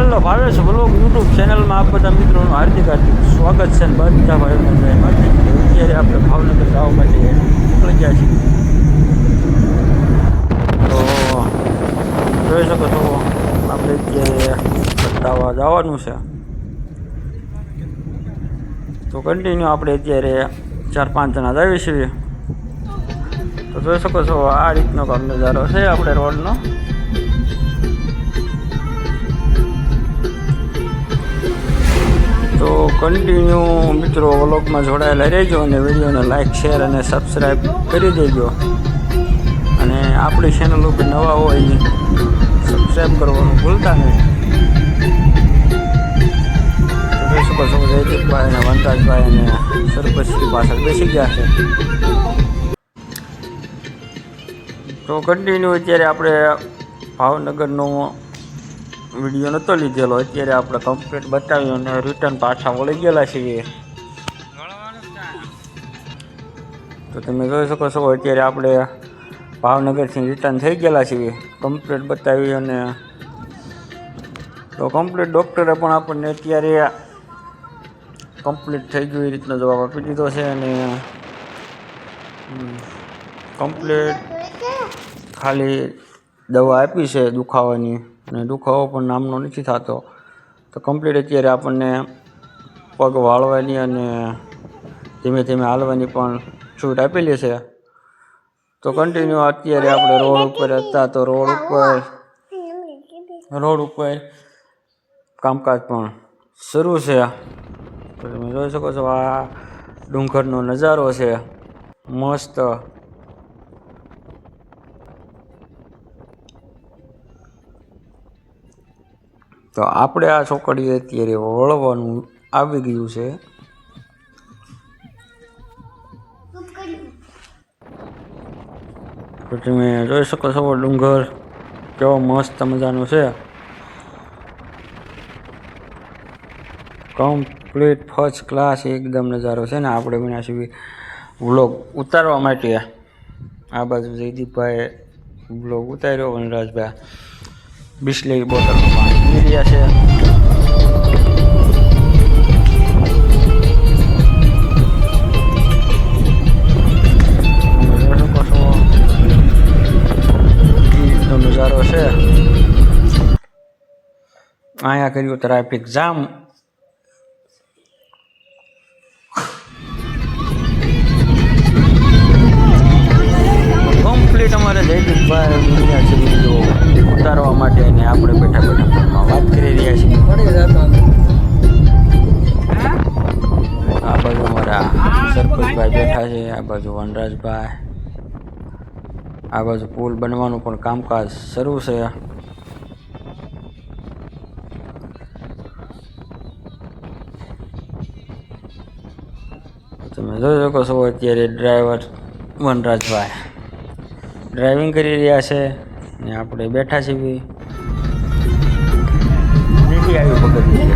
હાલો Bhavesh vlog YouTube ચેનલમાં આપ બધા મિત્રોનું હાર્દિક સ્વાગત છે ને બધા ભાઈઓને જય માતાજી। અત્યારે આપણે ભાવનગર જવા માટે નીકળી ગયા છીએ। તો જોઈ શકો છો આપણે અત્યારે બતાવવા જવાનું છે। તો કન્ટિન્યુ આપણે અત્યારે 4-5 જણા જઈએ છીએ। તો જોઈ શકો છો આ રીતનો કામ નજારો છે આપણે રોડનો। તો કન્ટિન્યુ મિત્રો વ્લોગમાં જોડાયેલા રહેજો અને વિડીયોને લાઇક શેર અને સબસ્ક્રાઈબ કરી દેજો। અને આપણી ચેનલ ઉપર નવા હોય સબસ્ક્રાઈબ કરવાનું ભૂલતા નહીં। તો જોઈ શકો છો જયદીપભાઈ અને વનરાજભાઈ અને સરપંચની પાછળ બેસી ગયા છે। તો કન્ટિન્યુ અત્યારે આપણે ભાવનગરનો વિડીયો નહોતો લીધેલો, અત્યારે આપણે કમ્પ્લીટ બતાવ્યું અને રિટર્ન પાછા વળી ગયેલા છીએ। તો તમે જોઈ શકો છો અત્યારે આપણે ભાવનગરથી રિટર્ન થઈ ગયેલા છીએ, કમ્પ્લીટ બતાવી અને તો કમ્પ્લીટ ડૉક્ટરે પણ આપણને અત્યારે કમ્પ્લીટ થઈ ગયું એ રીતનો જવાબ આપી દીધો છે। અને કમ્પ્લીટ ખાલી દવા આપી છે દુખાવાની, અને દુખાવો પણ નામનો નથી થતો। તો કમ્પ્લીટ અત્યારે આપણને પગ વાળવાની અને ધીમે ધીમે હાલવાની પણ છૂટ આપેલી છે। તો કન્ટિન્યુ અત્યારે આપણે રોડ ઉપર હતા, તો રોડ ઉપર કામકાજ પણ શરૂ છે। તો તમે જોઈ શકો છો આ ડુંગરનો નજારો છે મસ્ત। તો આપણે આ ચોકડીએ અત્યારે વળવાનું આવી ગયું છે। તો તમે જોઈ શકો છો ડુંગર કેવો મસ્ત મજાનો છે, કમ્પ્લીટ ફર્સ્ટ ક્લાસ એકદમ નજારો છે ને। આપણે બન્યા છીએ વ્લોગ ઉતારવા માટે। આ બાજુ જયદીપભાઈ વ્લોગ ઉતાર્યો, વનરાજભાઈ બિસ્લેરી બોટલમાં પાણી પી રહ્યા છે। નજારો છે અહીંયા કર્યું ટ્રાફિક જામ। કમ્પ્લીટ અમારે જયદીપભાઈ બન્યા છે વિડીયો ઉતારવા માટે, અને આપણે બેઠા બેઠા ફોનમાં વાત કરી રહ્યા છીએ। આ બાજુ અમારા સરપંચભાઈ બેઠા છે, આ બાજુ વનરાજભાઈ, આ બાજુ પુલ બનવાનું પણ કામકાજ શરૂ છે। તમે જોઈ શકો છો અત્યારે ડ્રાઈવર વનરાજભાઈ ડ્રાઇવિંગ કરી રહ્યા છે ને આપણે બેઠા છીએ। નીતિ આવી પકડી છે।